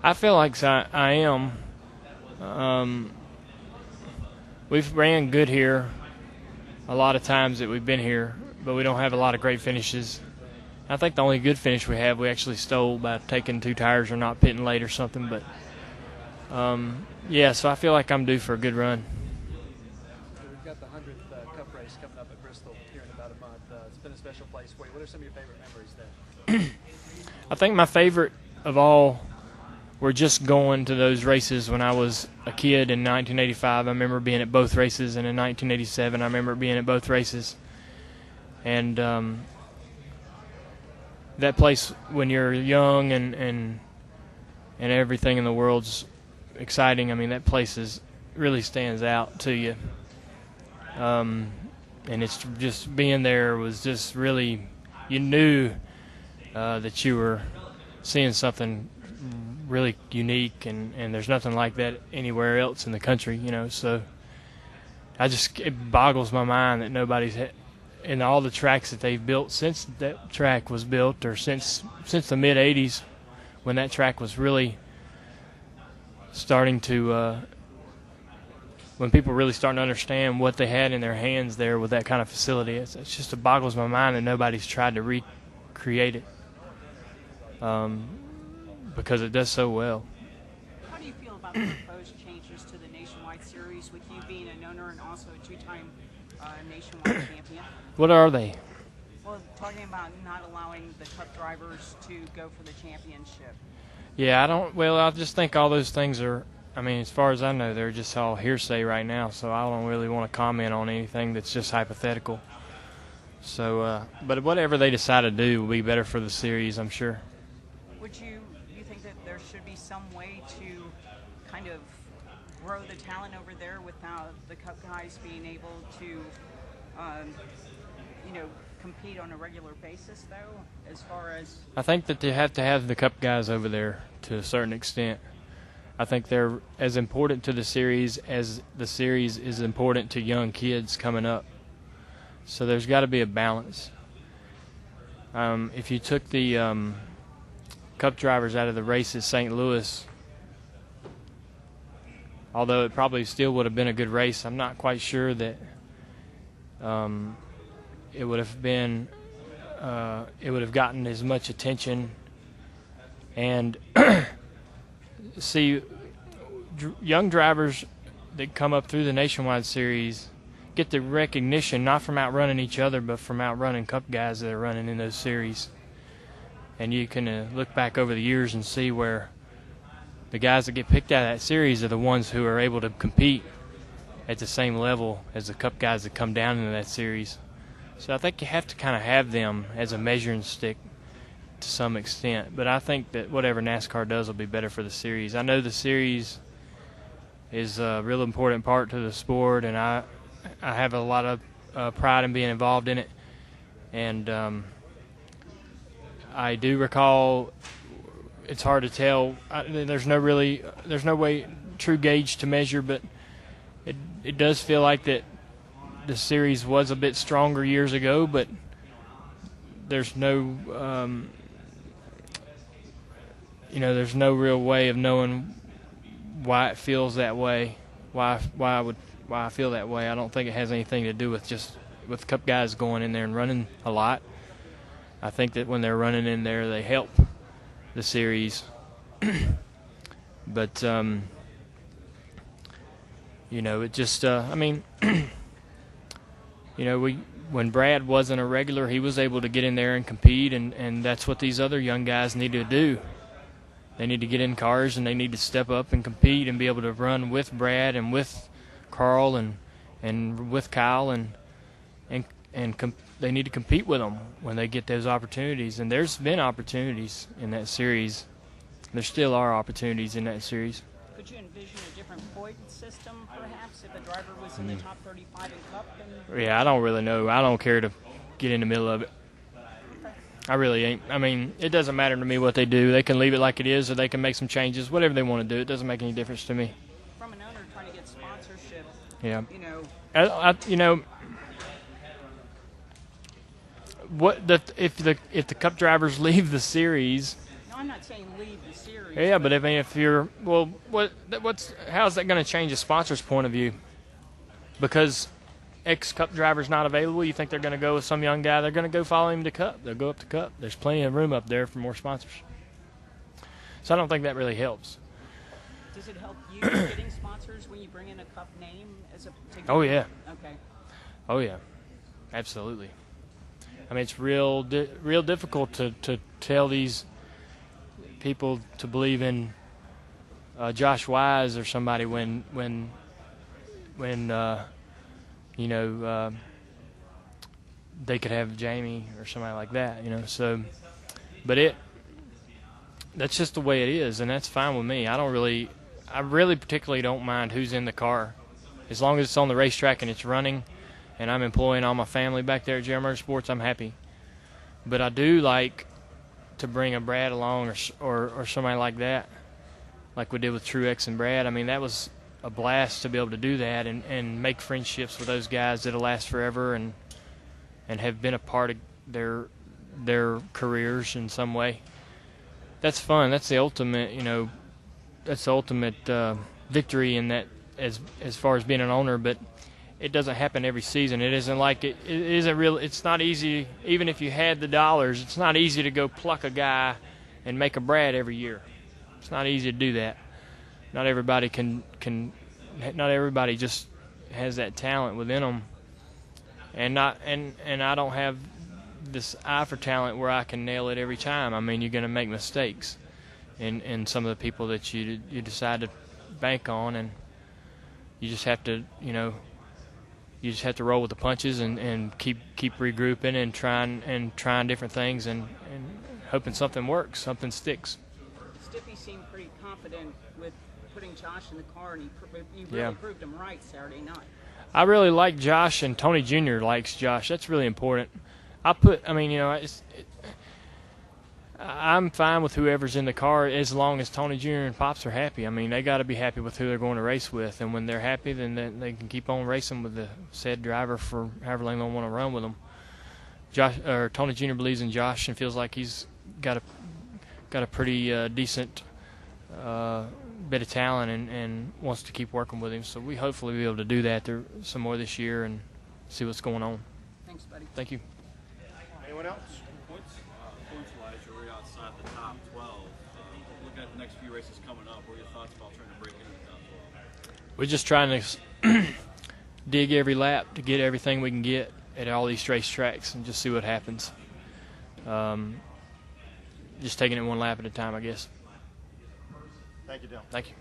I feel like I am. We've ran good here a lot of times that we've been here, but we don't have a lot of great finishes. I think the only good finish we have, we actually stole by taking 2 tires or not pitting late or something. But, yeah, so I feel like I'm due for a good run. So we've got the 100th Cup race coming up at Bristol here in about a month. It's been a special place for you. What are some of your favorite memories there? I think my favorite of all were just going to those races when I was a kid in 1985. I remember being at both races, and in 1987 I remember being at both races. And that place, when you're young and everything in the world's exciting, I mean, that place really stands out to you. And it's just being there was just really, you knew that you were seeing something really unique, and there's nothing like that anywhere else in the country, so it boggles my mind that nobody's in all the tracks that they've built since that track was built, or since the mid 80s, when that track was really starting to when people really starting to understand what they had in their hands there with that kind of facility. It boggles my mind that nobody's tried to recreate it. Because it does so well. How do you feel about the proposed changes to the Nationwide Series, with you being an owner and also a 2-time Nationwide champion? What are they? Well, talking about not allowing the Cup drivers to go for the championship. Yeah, I just think all those things are, I mean, as far as I know, they're just all hearsay right now, so I don't really want to comment on anything that's just hypothetical. So, but whatever they decide to do will be better for the series, I'm sure. Would you think that there should be some way to kind of grow the talent over there without the Cup guys being able to, compete on a regular basis, though, as far as... I think that they have to have the Cup guys over there to a certain extent. I think they're as important to the series as the series is important to young kids coming up. So there's got to be a balance. If you took the Cup drivers out of the race at St. Louis, although it probably still would have been a good race, I'm not quite sure that it would have been it would have gotten as much attention. And see, young drivers that come up through the Nationwide Series get the recognition not from outrunning each other, but from outrunning Cup guys that are running in those series. And you can look back over the years and see where the guys that get picked out of that series are the ones who are able to compete at the same level as the Cup guys that come down into that series. So I think you have to kind of have them as a measuring stick to some extent. But I think that whatever NASCAR does will be better for the series. I know the series is a real important part to the sport, and I have a lot of pride in being involved in it. And I do recall, it's hard to tell. There's no way true gauge to measure, but it does feel like that the series was a bit stronger years ago, but there's no there's no real way of knowing why it feels that way, why I feel that way. I don't think it has anything to do with Cup guys going in there and running a lot. I think that when they're running in there, they help the series. But it just when Brad wasn't a regular, he was able to get in there and compete, and that's what these other young guys need to do. They need to get in cars, and they need to step up and compete and be able to run with Brad and with Carl and with Kyle, and they need to compete with them when they get those opportunities. And there's been opportunities in that series. There still are opportunities in that series. Could you envision a different point system, perhaps, if a driver was in the top 35 in Cup? Yeah, I don't really know. I don't care to get in the middle of it. I really ain't. I mean, it doesn't matter to me what they do. They can leave it like it is, or they can make some changes. Whatever they want to do, it doesn't make any difference to me. From an owner trying to get sponsorship, yeah. What if the Cup drivers leave the series, No, I'm not saying leave the series. Yeah, but I mean, if you're how's that going to change a sponsor's point of view? Because ex-Cup driver's not available, you think they're going to go with some young guy? They're going to go follow him to Cup. They'll go up to Cup. There's plenty of room up there for more sponsors. So I don't think that really helps. Does it help you getting sponsors when you bring in a Cup name as a particular? Oh yeah. Okay. Oh yeah, absolutely. I mean, it's real difficult to tell these people to believe in Josh Wise or somebody when they could have Jamie or somebody like that, So, but that's just the way it is, and that's fine with me. I really particularly don't mind who's in the car, as long as it's on the racetrack and it's running, and I'm employing all my family back there at JR Motorsports. I'm happy. But I do like to bring a Brad along or somebody like that, like we did with Truex and Brad. I mean, that was a blast to be able to do that and make friendships with those guys that'll last forever and have been a part of their careers in some way. That's fun. That's the ultimate, victory in that as far as being an owner. But it doesn't happen every season. It isn't like it isn't real. It's not easy. Even if you had the dollars, it's not easy to go pluck a guy and make a Brad every year. It's not easy to do that. Not everybody can. Not everybody just has that talent within them. And I don't have this eye for talent where I can nail it every time. I mean, you're going to make mistakes in some of the people that you decide to bank on, and you just have to roll with the punches and keep regrouping and trying different things and hoping something works, something sticks. Stiffy seemed pretty confident with putting Josh in the car, and he really proved him right Saturday night. I really like Josh, and Tony Jr. likes Josh. That's really important. I'm fine with whoever's in the car as long as Tony Jr. and Pops are happy. I mean, they got to be happy with who they're going to race with, and when they're happy, then they can keep on racing with the said driver for however long they want to run with them. Tony Jr. believes in Josh and feels like he's got a pretty decent bit of talent and wants to keep working with him. So we hopefully be able to do that some more this year and see what's going on. Thanks, buddy. Thank you. Anyone else? Points-wise, you're outside the top 12. Looking at the next few races coming up, what are your thoughts about trying to break into the top 12? We're just trying to dig every lap to get everything we can get at all these racetracks and just see what happens. Just taking it one lap at a time, I guess. Thank you, Dale. Thank you.